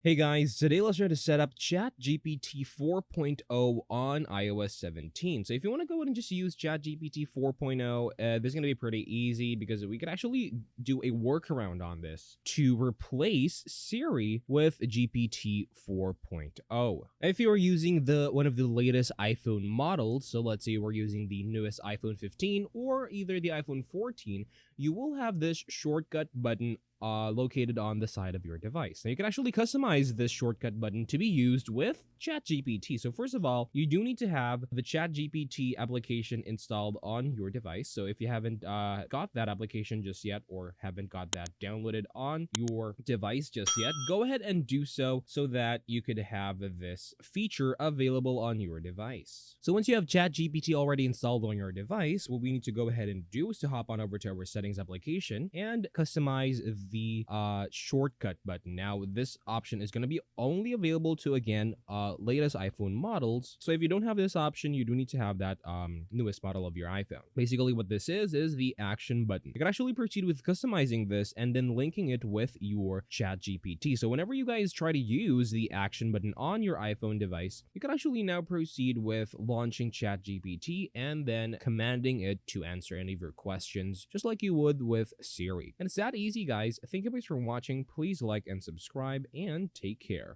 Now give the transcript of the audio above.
Hey guys, today let's try to set up ChatGPT 4.0 on iOS 17. So if you want to go ahead and just use ChatGPT 4.0, this is going to be pretty easy because we could actually do a workaround on this to replace Siri with GPT 4.0. If you are using one of the latest iPhone models, so let's say we're using the newest iPhone 15 or either the iPhone 14, you will have this shortcut button located on the side of your device. Now you can actually customize this shortcut button to be used with ChatGPT. So first of all, you do need to have the ChatGPT application installed on your device. So if you haven't got that application just yet or haven't got that downloaded on your device just yet, go ahead and do so that you could have this feature available on your device. So once you have ChatGPT already installed on your device, what we need to go ahead and do is to hop on over to our settings application and customize the shortcut button. Now this option is going to be only available to, again, latest iPhone models. So if you don't have this option, you do need to have that newest model of your iPhone. Basically what this is the action button. You can actually proceed with customizing this and then linking it with your ChatGPT. So whenever you guys try to use the action button on your iPhone device, you can actually now proceed with launching ChatGPT and then commanding it to answer any of your questions, just like you would with Siri. And it's that easy, guys. Thank you guys for watching. Please like and subscribe and take care.